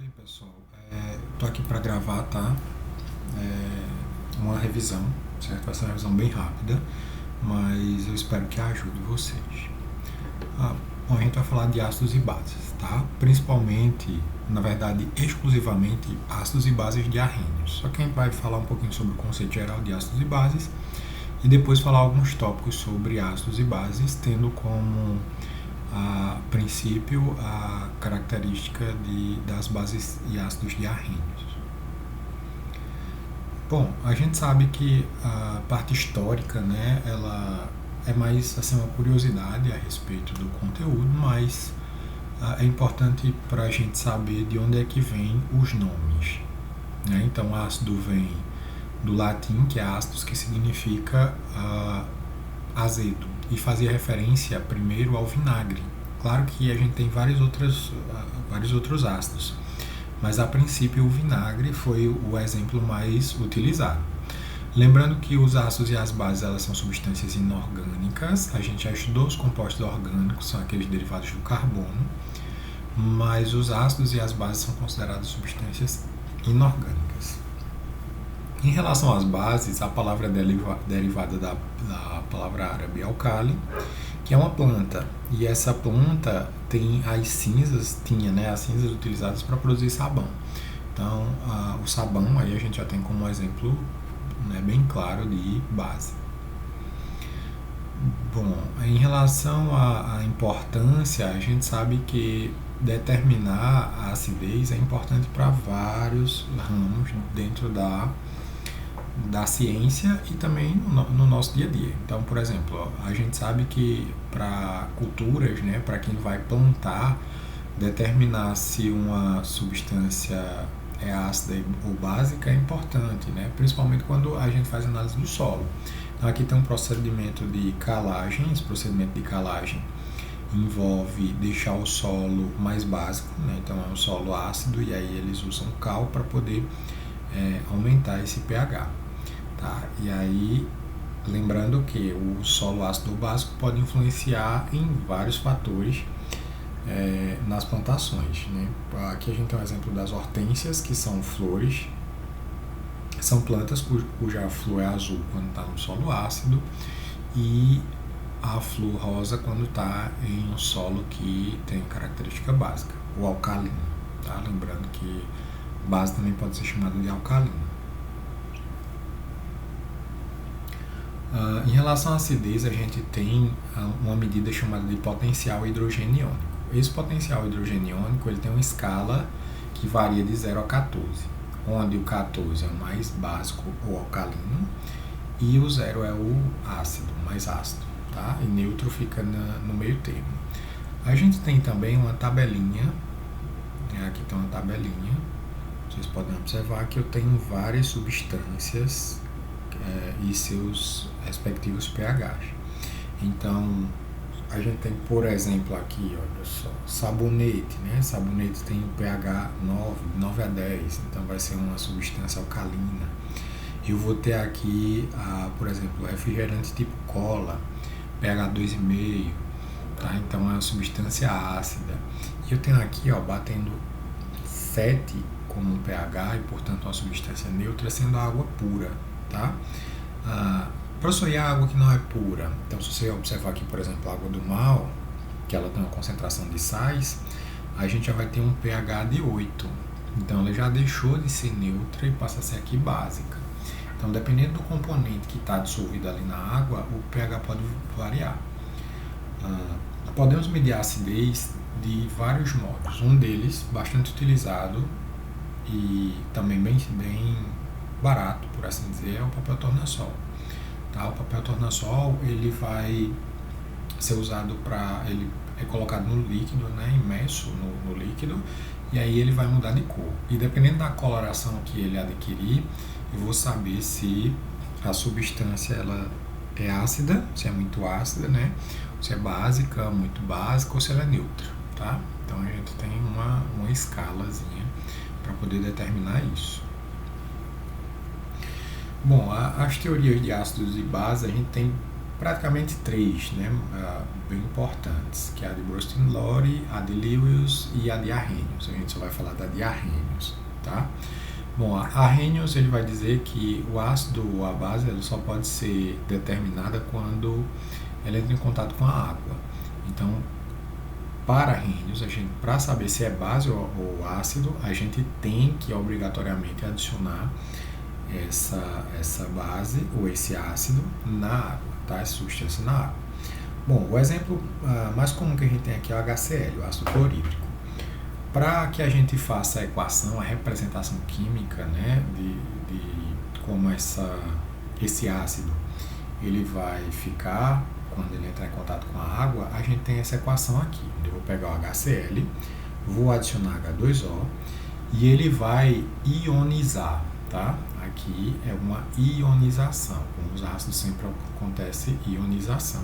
Oi pessoal, tô aqui para gravar, tá? Uma revisão, certo? Vai ser uma revisão bem rápida, mas eu espero que ajude vocês. Bom, a gente vai falar de ácidos e bases, tá? Principalmente, na verdade, exclusivamente ácidos e bases de arrênios. Só que a gente vai falar um pouquinho sobre o conceito geral de ácidos e bases e depois falar alguns tópicos sobre ácidos e bases, tendo como a princípio a característica das bases e ácidos de arrênios. Bom, a gente sabe que a parte histórica, né, ela é mais assim uma curiosidade a respeito do conteúdo, mas é importante para a gente saber de onde é que vem os nomes, né? Então, ácido vem do latim, que é ácidos, que significa azedo, e fazia referência primeiro ao vinagre. Claro que a gente tem vários outros ácidos, mas a princípio o vinagre foi o exemplo mais utilizado. Lembrando que os ácidos e as bases, elas são substâncias inorgânicas. A gente já estudou os compostos orgânicos, são aqueles derivados do carbono, mas os ácidos e as bases são considerados substâncias inorgânicas. Em relação às bases, a palavra é derivada da palavra árabe alcali, que é uma planta, e essa planta tem as cinzas, as cinzas utilizadas para produzir sabão. Então, o sabão aí a gente já tem como exemplo, né, bem claro de base. Bom, em relação à importância, a gente sabe que determinar a acidez é importante para vários ramos dentro da ciência e também no nosso dia a dia. Então, por exemplo, a gente sabe que para culturas, né, para quem vai plantar, determinar se uma substância é ácida ou básica é importante, né, principalmente quando a gente faz análise do solo. Então, aqui tem um procedimento de calagem. Esse procedimento de calagem envolve deixar o solo mais básico, né? Então é um solo ácido e aí eles usam cal para poder aumentar esse pH. Tá? E aí, lembrando que o solo ácido básico pode influenciar em vários fatores nas plantações, né? Aqui a gente tem um exemplo das hortênsias, que são flores, são plantas cuja flor é azul quando está no solo ácido e a flor rosa quando está em um solo que tem característica básica, o alcalino. Tá? Lembrando que base também pode ser chamada de alcalino. Em relação à acidez, a gente tem uma medida chamada de potencial hidrogeniônico. Esse potencial hidrogeniônico ele tem uma escala que varia de 0 a 14, onde o 14 é o mais básico ou alcalino e o 0 é o ácido, mais ácido, tá? E neutro fica no meio termo. A gente tem também uma tabelinha, aqui tem uma tabelinha, vocês podem observar que eu tenho várias substâncias e seus respectivos pHs. Então, a gente tem, por exemplo, aqui, olha só, sabonete, né? Sabonete tem o pH 9 a 10, então vai ser uma substância alcalina. Eu vou ter aqui, por exemplo, refrigerante tipo cola, pH 2,5, tá? Então é uma substância ácida. E eu tenho aqui, ó, batendo 7 como um pH e, portanto, uma substância neutra, sendo água pura, tá? Para a água que não é pura, então se você observar aqui, por exemplo, a água do mal, que ela tem uma concentração de sais, a gente já vai ter um pH de 8. Então ela já deixou de ser neutra e passa a ser aqui básica. Então, dependendo do componente que está dissolvido ali na água, o pH pode variar. Podemos medir a acidez de vários modos. Um deles, bastante utilizado e também bem barato, por assim dizer, é o papel tornassol. Tá? O papel tornassol ele vai ser usado ele é colocado no líquido, né, imerso no líquido, e aí ele vai mudar de cor. E dependendo da coloração que ele adquirir, eu vou saber se a substância ela é ácida, se é muito ácida, né, se é básica, muito básica, ou se ela é neutra. Tá? Então a gente tem uma escalazinha para poder determinar isso. Bom, as teorias de ácidos e bases, a gente tem praticamente três, né, bem importantes, que é a de Brustin-Lowry, a de Lewis e a de Arrhenius. A gente só vai falar da de Arrhenius, tá? Bom, a Arrhenius ele vai dizer que o ácido ou a base ela só pode ser determinada quando ela entra em contato com a água. Então, para Arrhenius, para saber se é base ou ácido, a gente tem que obrigatoriamente adicionar essa base ou esse ácido na água, tá? Essa substância na água. Bom, o exemplo mais comum que a gente tem aqui é o HCl, o ácido clorídrico. Para que a gente faça a equação, a representação química, né, de como esse ácido ele vai ficar quando ele entrar em contato com a água, a gente tem essa equação aqui. Eu vou pegar o HCl, vou adicionar H2O e ele vai ionizar, tá? Aqui é uma ionização. Com os ácidos sempre acontece ionização.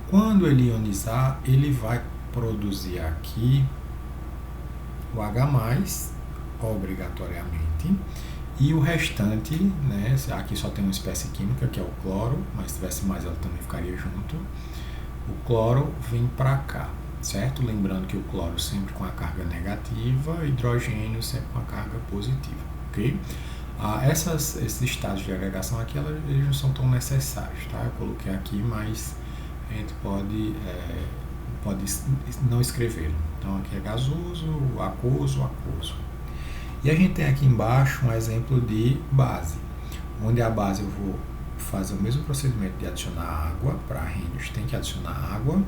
Quando ele ionizar, ele vai produzir aqui o H+, obrigatoriamente, e o restante, né, aqui só tem uma espécie química, que é o cloro, mas se tivesse mais ela também ficaria junto. O cloro vem para cá, certo? Lembrando que o cloro sempre com a carga negativa, hidrogênio sempre com a carga positiva, ok? Esses estados de agregação aqui, eles não são tão necessários, tá? Eu coloquei aqui, mas a gente pode não escrevê-lo. Então aqui é gasoso, aquoso. E a gente tem aqui embaixo um exemplo de base, onde a base eu vou fazer o mesmo procedimento de adicionar água. Para Arrhenius tem que adicionar água.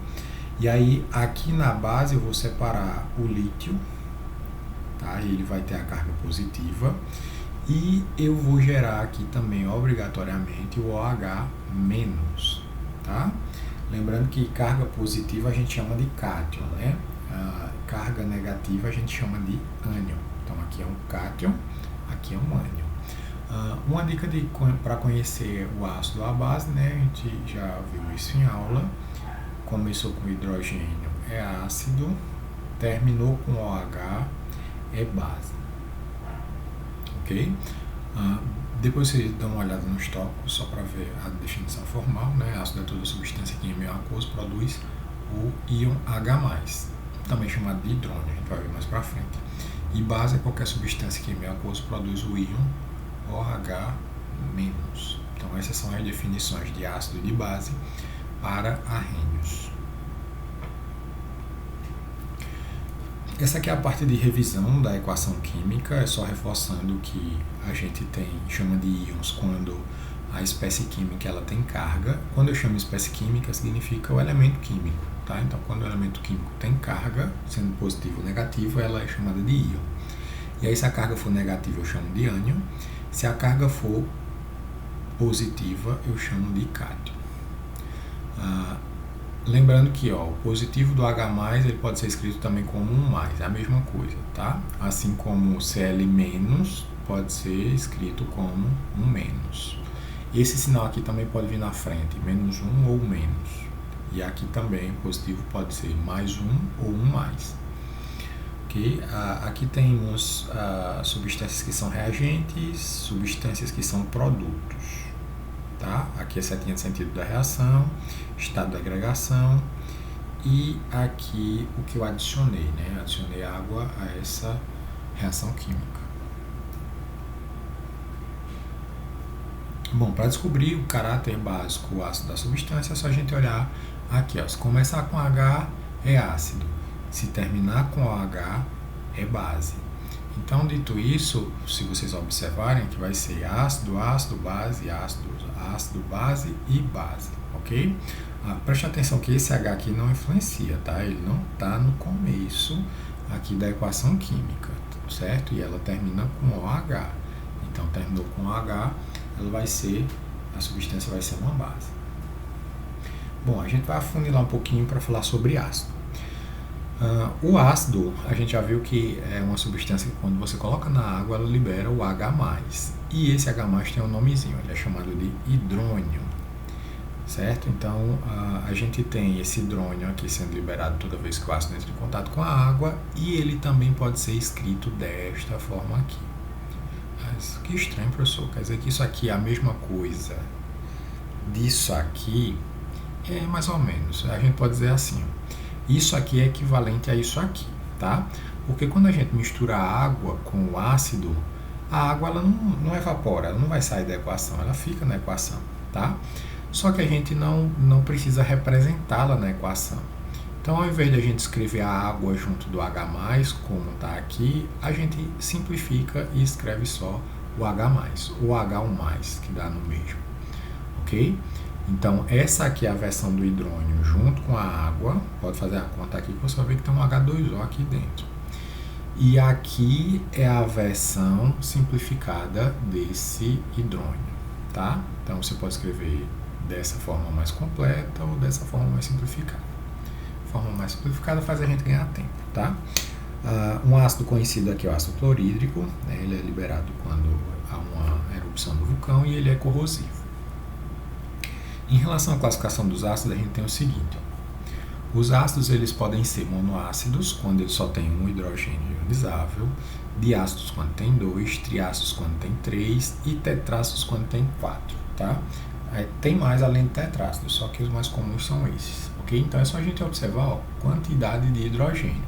E aí aqui na base eu vou separar o lítio, tá? Ele vai ter a carga positiva. E eu vou gerar aqui também obrigatoriamente o OH-, tá? Lembrando que carga positiva a gente chama de cátion, né? Carga negativa a gente chama de ânion. Então aqui é um cátion, aqui é um ânion. Uma dica para conhecer o ácido ou a base, né? A gente já viu isso em aula. Começou com hidrogênio, é ácido. Terminou com OH, é base. Ok? Depois vocês dão uma olhada nos tópicos, só para ver a definição formal, né? Ácido é toda substância que em meio aquoso produz o íon H+, também chamado de hidrônio, a gente vai ver mais para frente. E base é qualquer substância que em meio aquoso produz o íon OH-. Então essas são as definições de ácido e de base para Arrhenius. Essa aqui é a parte de revisão da equação química, é só reforçando que a gente chama de íons quando a espécie química ela tem carga. Quando eu chamo de espécie química, significa o elemento químico, tá? Então, quando o elemento químico tem carga, sendo positivo ou negativo, ela é chamada de íon. E aí, se a carga for negativa, eu chamo de ânion. Se a carga for positiva, eu chamo de cátion. Lembrando que o positivo do H+, ele pode ser escrito também como um mais, é a mesma coisa, tá? Assim como o Cl- pode ser escrito como um menos. Esse sinal aqui também pode vir na frente, -1 ou menos. E aqui também, positivo pode ser +1 ou 1 mais. Okay? Aqui temos substâncias que são reagentes, substâncias que são produtos. Tá? Aqui é a setinha de sentido da reação, estado da agregação e aqui o que eu adicionei, né? Adicionei água a essa reação química. Bom, para descobrir o caráter básico, o ácido da substância, é só a gente olhar aqui, ó. Se começar com H é ácido, se terminar com OH é base. Então, dito isso, se vocês observarem que vai ser ácido, base, ácido, base e base, ok? Preste atenção que esse H aqui não influencia, tá? Ele não está no começo aqui da equação química, certo? E ela termina com OH. Então, terminou com OH, a substância vai ser uma base. Bom, a gente vai afunilar um pouquinho para falar sobre ácido. O ácido, a gente já viu que é uma substância que quando você coloca na água, ela libera o H+. E esse H+, tem um nomezinho, ele é chamado de hidrônio, certo? Então, a gente tem esse hidrônio aqui sendo liberado toda vez que o ácido entra em contato com a água, e ele também pode ser escrito desta forma aqui. Mas, que estranho, professor, quer dizer que isso aqui é a mesma coisa disso aqui? É mais ou menos, a gente pode dizer assim, isso aqui é equivalente a isso aqui, tá? Porque quando a gente mistura a água com o ácido, a água ela não evapora, ela não vai sair da equação, ela fica na equação, tá? Só que a gente não precisa representá-la na equação. Então, ao invés de a gente escrever a água junto do H+, como está aqui, a gente simplifica e escreve só o H+, ou H1+, que dá no mesmo, ok? Então, essa aqui é a versão do hidrônio junto com a água, pode fazer a conta aqui que você vai ver que tem um H2O aqui dentro. E aqui é a versão simplificada desse hidrônio, tá? Então, você pode escrever dessa forma mais completa ou dessa forma mais simplificada. A forma mais simplificada faz a gente ganhar tempo, tá? Um ácido conhecido aqui é o ácido clorídrico, né? Ele é liberado quando há uma erupção do vulcão e ele é corrosivo. Em relação à classificação dos ácidos, a gente tem o seguinte, ó. Os ácidos eles podem ser monoácidos, quando ele só tem um hidrogênio ionizável, diácidos quando tem 2, triácidos quando tem 3 e tetrácidos quando tem 4, tá? Tem mais além de tetrácidos, só que os mais comuns são esses, ok? Então é só a gente observar a quantidade de hidrogênio.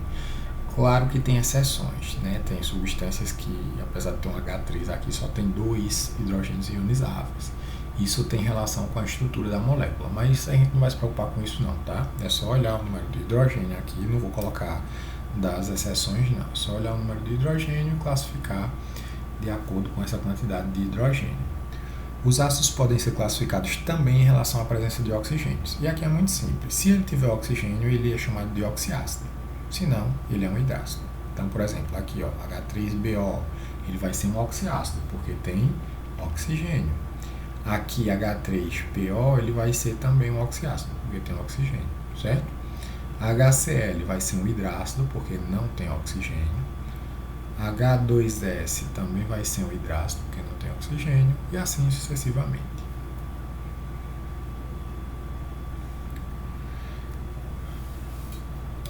Claro que tem exceções, né? Tem substâncias que, apesar de ter um H3 aqui, só tem 2 hidrogênios ionizáveis. Isso tem relação com a estrutura da molécula, mas a gente não vai se preocupar com isso não, tá? É só olhar o número de hidrogênio aqui, não vou colocar das exceções não, é só olhar o número de hidrogênio e classificar de acordo com essa quantidade de hidrogênio. Os ácidos podem ser classificados também em relação à presença de oxigênios, e aqui é muito simples, se ele tiver oxigênio, ele é chamado de oxiácido, se não, ele é um hidrácido. Então, por exemplo, aqui ó, H3BO, ele vai ser um oxiácido, porque tem oxigênio. Aqui H3PO, ele vai ser também um oxiácido, porque tem oxigênio, certo? HCl vai ser um hidrácido, porque não tem oxigênio. H2S também vai ser um hidrácido, porque não tem oxigênio, e assim sucessivamente.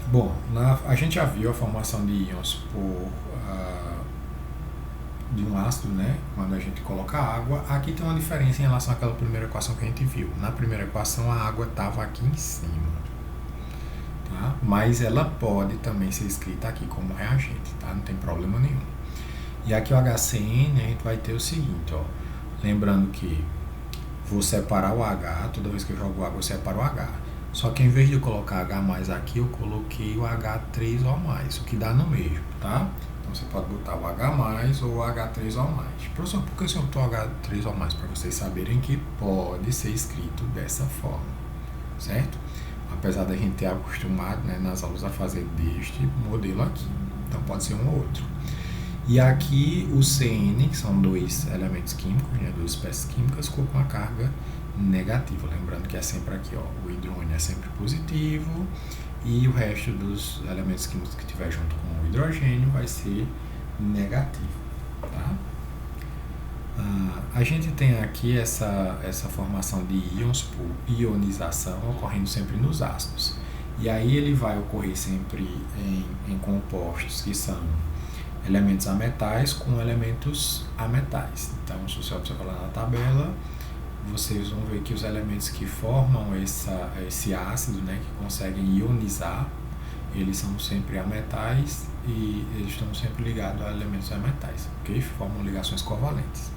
Bom, a gente já viu a formação de íons de um ácido, né? Quando a gente coloca água. Aqui tem uma diferença em relação àquela primeira equação que a gente viu. Na primeira equação a água estava aqui em cima, tá? Mas ela pode também ser escrita aqui como reagente, tá? Não tem problema nenhum. E aqui o HCN a gente vai ter o seguinte, ó. Lembrando que vou separar o H, toda vez que eu jogo água eu separo o H. Só que em vez de eu colocar H+ aqui, eu coloquei o H3O+, o que dá no mesmo, tá? Então você pode botar o H+ ou o H3O+. Professor, por que eu botou o H3O+? Para vocês saberem que pode ser escrito dessa forma, certo? Apesar da gente ter acostumado, né, nas aulas a fazer deste modelo aqui. Então pode ser um ou outro. E aqui o CN, que são dois elementos químicos, né, duas espécies químicas, ficou com a carga negativa. Lembrando que é sempre aqui, ó, o hidrônio é sempre positivo e o resto dos elementos químicos que tiver junto com o hidrogênio vai ser negativo, tá? A gente tem aqui essa formação de íons por ionização ocorrendo sempre nos ácidos. E aí ele vai ocorrer sempre em compostos que são elementos ametais com elementos ametais. Então, se você observar lá na tabela, vocês vão ver que os elementos que formam esse ácido, né, que conseguem ionizar, eles são sempre ametais e eles estão sempre ligados a elementos ametais, ok? Formam ligações covalentes.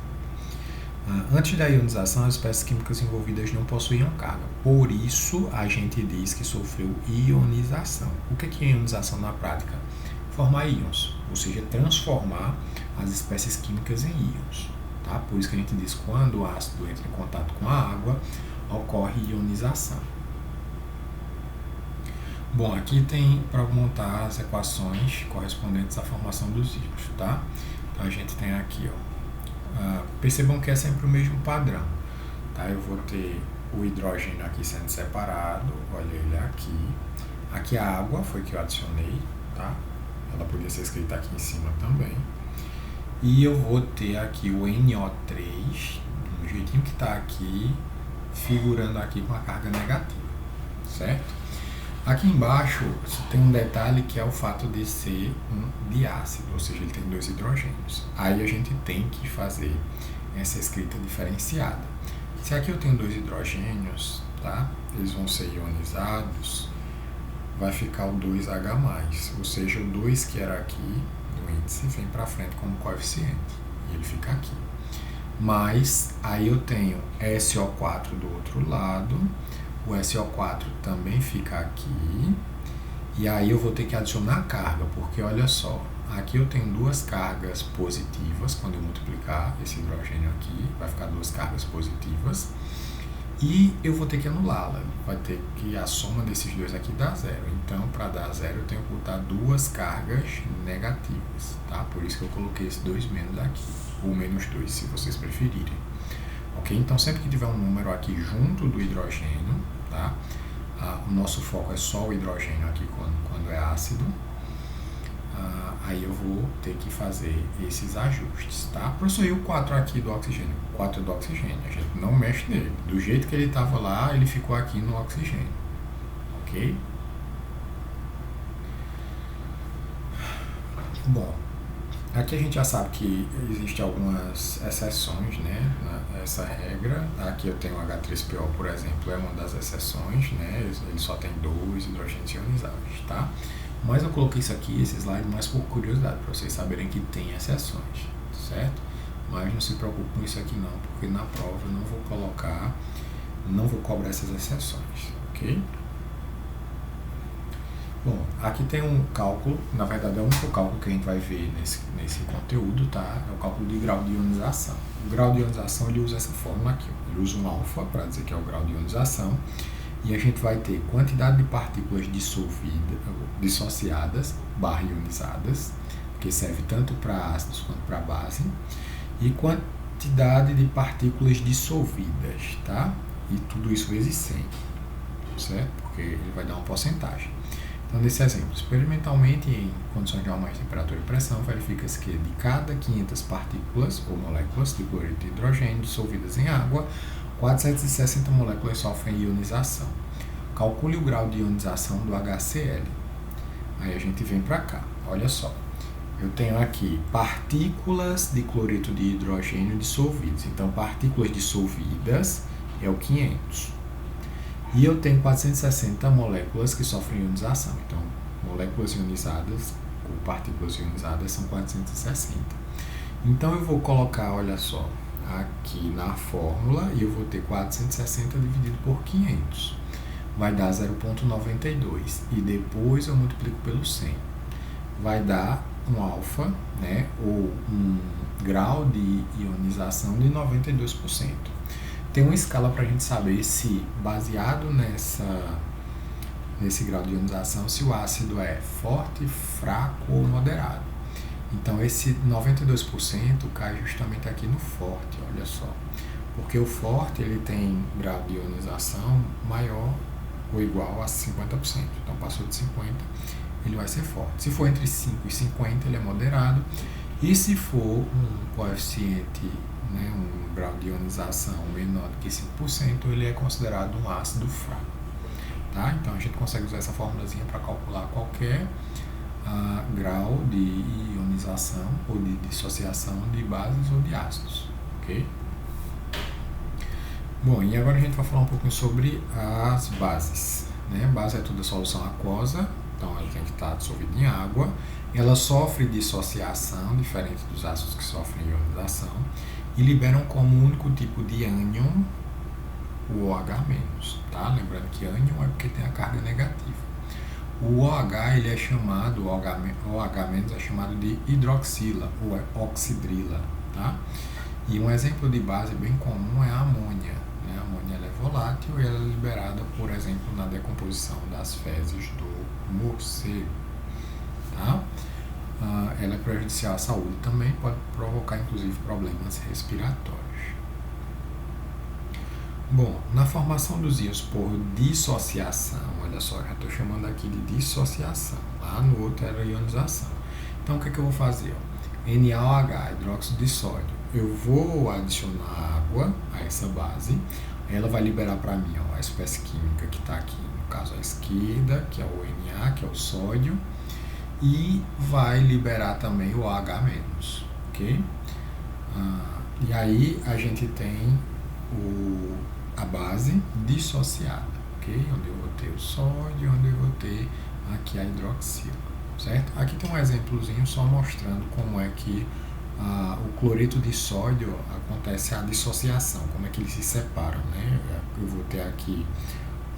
Antes da ionização, as espécies químicas envolvidas não possuíam carga, por isso a gente diz que sofreu ionização. O que é ionização na prática? Formar íons, ou seja, transformar as espécies químicas em íons. Tá? Por isso que a gente diz que quando o ácido entra em contato com a água, ocorre ionização. Bom, aqui tem para montar as equações correspondentes à formação dos íons, tá? Então a gente tem aqui, ó, percebam que é sempre o mesmo padrão, tá? Eu vou ter o hidrogênio aqui sendo separado, olha ele aqui. Aqui a água foi que eu adicionei, tá? Ela podia ser escrita aqui em cima também. E eu vou ter aqui o NO3, do jeitinho que está aqui, figurando aqui com a carga negativa, certo? Aqui embaixo tem um detalhe que é o fato de ser um diácido, ou seja, ele tem dois hidrogênios. Aí a gente tem que fazer essa escrita diferenciada. Se aqui eu tenho dois hidrogênios, tá? Eles vão ser ionizados, vai ficar o 2H+, ou seja, o 2 que era aqui no índice vem para frente como coeficiente, e ele fica aqui. Mas aí eu tenho SO4 do outro lado, o SO4 também fica aqui, e aí eu vou ter que adicionar carga, porque olha só, aqui eu tenho duas cargas positivas, quando eu multiplicar esse hidrogênio aqui, vai ficar duas cargas positivas, e eu vou ter que anulá-la, vai ter que a soma desses dois aqui dá zero. Então, para dar zero, eu tenho que botar duas cargas negativas, tá? Por isso que eu coloquei esse 2 menos aqui, ou menos 2, se vocês preferirem. Ok? Então, sempre que tiver um número aqui junto do hidrogênio, tá? O nosso foco é só o hidrogênio aqui quando é ácido. Aí eu vou ter que fazer esses ajustes, tá? Professor, e o 4 aqui do oxigênio? O 4 do oxigênio, a gente não mexe nele. Do jeito que ele estava lá, ele ficou aqui no oxigênio, ok? Bom, aqui a gente já sabe que existem algumas exceções, né, nessa regra. Aqui eu tenho o H3PO, por exemplo, é uma das exceções, né? Ele só tem 2 hidrogênios ionizáveis, tá? Mas eu coloquei isso aqui, esse slide, mais por curiosidade, para vocês saberem que tem exceções, certo? Mas não se preocupe com isso aqui não, porque na prova eu não vou cobrar essas exceções, ok? Bom, aqui tem um cálculo, na verdade é o único cálculo que a gente vai ver nesse conteúdo, tá? É o cálculo de grau de ionização. O grau de ionização, ele usa essa fórmula aqui, ele usa um alfa para dizer que é o grau de ionização, e a gente vai ter quantidade de partículas dissociadas, ionizadas, que serve tanto para ácidos quanto para base, e quantidade de partículas dissolvidas, tá? E tudo isso vezes 100, certo? Porque ele vai dar uma porcentagem. Então, nesse exemplo, experimentalmente, em condições normais de temperatura e pressão, verifica-se que de cada 500 partículas ou moléculas de cloreto de hidrogênio dissolvidas em água, 460 moléculas sofrem ionização. Calcule o grau de ionização do HCl. Aí a gente vem para cá, olha só. Eu tenho aqui partículas de cloreto de hidrogênio dissolvidas. Então, partículas dissolvidas é o 500. E eu tenho 460 moléculas que sofrem ionização. Então, moléculas ionizadas ou partículas ionizadas são 460. Então, eu vou colocar, olha só, aqui na fórmula, e eu vou ter 460 dividido por 500. Vai dar 0,92. E depois eu multiplico pelo 100. Vai dar um alfa, né, ou um grau de ionização de 92%. Tem uma escala para a gente saber se, baseado nesse grau de ionização, se o ácido é forte, fraco ou moderado. Então, esse 92% cai justamente aqui no forte, olha só. Porque o forte, ele tem grau de ionização maior ou igual a 50%. Então, passou de 50%, ele vai ser forte. Se for entre 5 e 50, ele é moderado. E se for um coeficiente, né, um grau de ionização menor do que 5%, ele é considerado um ácido fraco. Tá? Então, a gente consegue usar essa formulazinha para calcular qualquer grau de ionização ou de dissociação de bases ou de ácidos, ok? Bom, e agora a gente vai falar um pouquinho sobre as bases, né? Base é toda solução aquosa, então ela tem que estar dissolvida em água, ela sofre dissociação, diferente dos ácidos que sofrem ionização, e liberam como único tipo de ânion o OH-, tá? Lembrando que ânion é porque tem a carga negativa. O OH, ele é chamado, o OH- é chamado de hidroxila ou oxidrila, tá? E um exemplo de base bem comum é a amônia, né? A amônia ela é volátil e ela é liberada, por exemplo, na decomposição das fezes do morcego, tá? Ela é prejudicial à saúde também, pode provocar inclusive problemas respiratórios. Bom, na formação dos íons por dissociação, olha só, já estou chamando aqui de dissociação, lá no outro era ionização. Então, o que é que eu vou fazer? NaOH, hidróxido de sódio. Eu vou adicionar água a essa base, ela vai liberar para mim a espécie química que está aqui, no caso à esquerda, que é o Na, que é o sódio, e vai liberar também o OH-, ok? E aí a gente tem a base dissociada, ok? Onde eu vou ter o sódio, onde eu vou ter aqui a hidroxila, certo? Aqui tem um exemplozinho só mostrando como é que o cloreto de sódio acontece a dissociação, como é que eles se separam, né? Eu vou ter aqui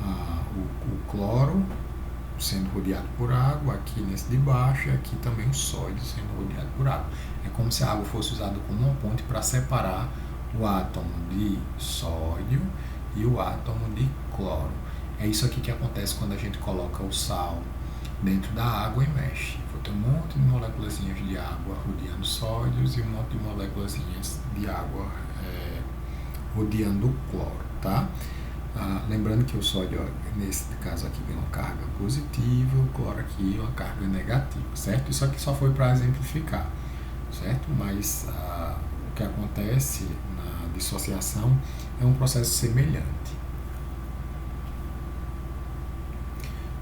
o cloro sendo rodeado por água, aqui nesse de baixo, e aqui também o sódio sendo rodeado por água. É como se a água fosse usada como uma ponte para separar o átomo de sódio e o átomo de cloro. É isso aqui que acontece quando a gente coloca o sal dentro da água e mexe. Vou ter um monte de moléculas de água rodeando sódios e um monte de moléculas de água rodeando o cloro, tá? Lembrando que o sódio, nesse caso aqui, tem uma carga positiva, o cloro aqui uma carga negativa, certo? Isso aqui só foi para exemplificar, certo? Mas o que acontece na dissociação é um processo semelhante.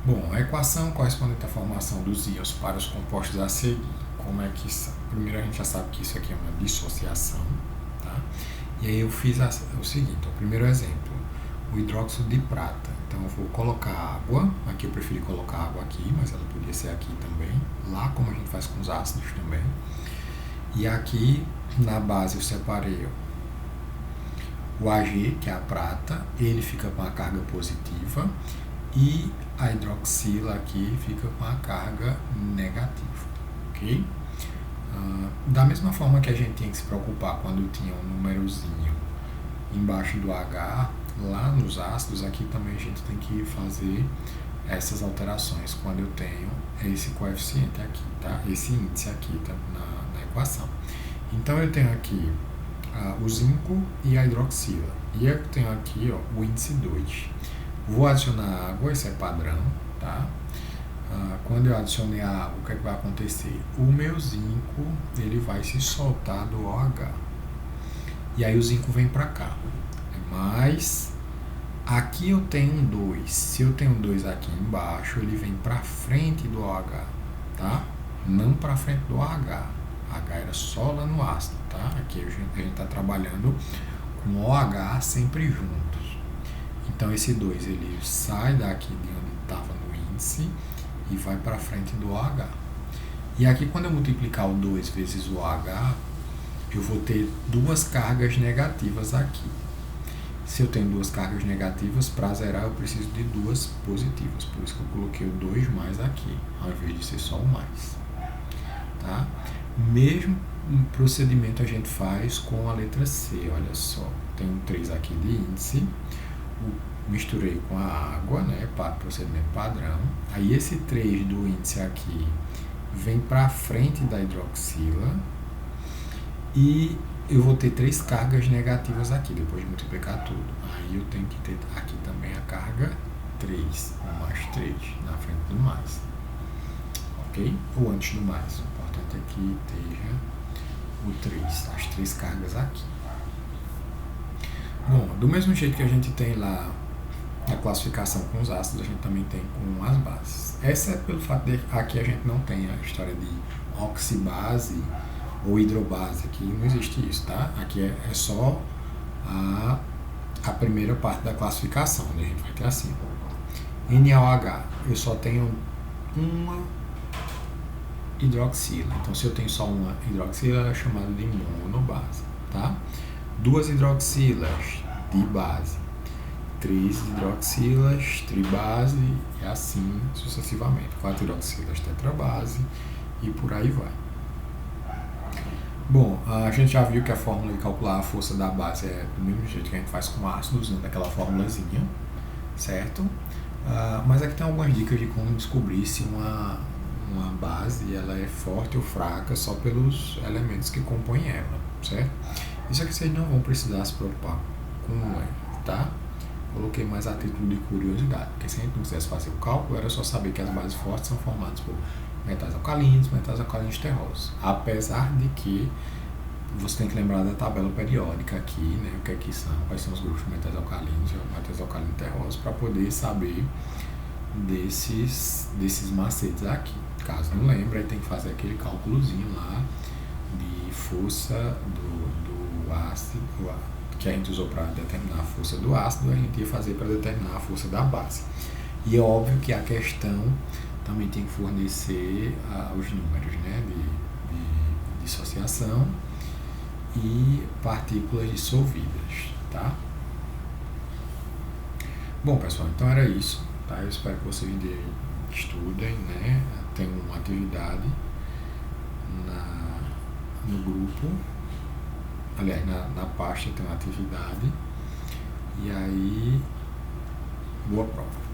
Bom, a equação correspondente à formação dos íons para os compostos a seguir. Como é que... Primeiro a gente já sabe que isso aqui é uma dissociação, tá? E aí eu fiz o seguinte, o primeiro exemplo, o hidróxido de prata. Então eu vou colocar água, aqui eu preferi colocar água aqui, mas ela podia ser aqui também, lá como a gente faz com os ácidos também. E aqui na base eu separei o Ag, que é a prata, ele fica com a carga positiva, e a hidroxila aqui fica com a carga negativa, ok? Da mesma forma que a gente tinha que se preocupar quando tinha um númerozinho embaixo do H, lá nos ácidos, aqui também a gente tem que fazer essas alterações quando eu tenho esse coeficiente aqui, tá? Esse índice aqui tá na equação. Então eu tenho aqui o zinco e a hidroxila, e eu tenho aqui o índice 2. Vou adicionar água, isso é padrão, tá? Quando eu adicionei a água, o que é que vai acontecer? O meu zinco, ele vai se soltar do OH. E aí o zinco vem para cá. Mas aqui eu tenho um 2. Se eu tenho um 2 aqui embaixo, ele vem para frente do OH, tá? Não para frente do OH. H era só lá no ácido, tá? Aqui a gente está trabalhando com OH sempre juntos. Então esse 2 ele sai daqui de onde estava no índice e vai para frente do OH. E aqui quando eu multiplicar o 2 vezes o OH, eu vou ter duas cargas negativas aqui. Se eu tenho duas cargas negativas, para zerar eu preciso de duas positivas. Por isso que eu coloquei o 2 mais aqui, ao invés de ser só o mais. Tá? O mesmo procedimento a gente faz com a letra C, olha só. Tem um 3 aqui de índice, misturei com a água, né, para procedimento padrão. Aí esse 3 do índice aqui vem para frente da hidroxila e eu vou ter 3 cargas negativas aqui, depois de multiplicar tudo. Aí eu tenho que ter aqui também a carga 3, o mais 3, na frente do mais. Ok? Ou antes do mais. O importante é que esteja o 3, as 3 cargas aqui. Bom, do mesmo jeito que a gente tem lá a classificação com os ácidos, a gente também tem com as bases. Exceto pelo fato de que aqui a gente não tem a história de oxibase ou hidrobase, aqui não existe isso, tá? Aqui é só a primeira parte da classificação, né? A gente vai ter assim, NaOH, eu só tenho uma hidroxila, então se eu tenho só uma hidroxila, é chamado de monobase, tá? 2 hidroxilas, dibase, 3 hidroxilas, tribase, e assim sucessivamente, 4 hidroxilas, tetrabase, e por aí vai. Bom, a gente já viu que a fórmula de calcular a força da base é do mesmo jeito que a gente faz com ácidos, usando aquela formulazinha, certo? Mas aqui tem algumas dicas de como descobrir se uma base ela é forte ou fraca só pelos elementos que compõem ela, certo? Isso aqui vocês não vão precisar se preocupar com ela, tá? Coloquei mais a título de curiosidade, porque se a gente não quisesse fazer o cálculo, era só saber que as bases fortes são formadas por metais alcalinos terrosos. Apesar de que você tem que lembrar da tabela periódica aqui, né? O que é que são, quais são os grupos de metais alcalinos e metais alcalinos terrosos, para poder saber desses macetes aqui. Caso não lembre, aí tem que fazer aquele cálculozinho lá de força do ácido, que a gente usou para determinar a força do ácido, a gente ia fazer para determinar a força da base. E é óbvio que a questão também tem que fornecer os números, né, de dissociação e partículas dissolvidas, tá? Bom, pessoal, então era isso, tá? Eu espero que vocês estudem, né? Tem uma atividade no grupo, aliás, na pasta tem uma atividade, e aí, boa prova.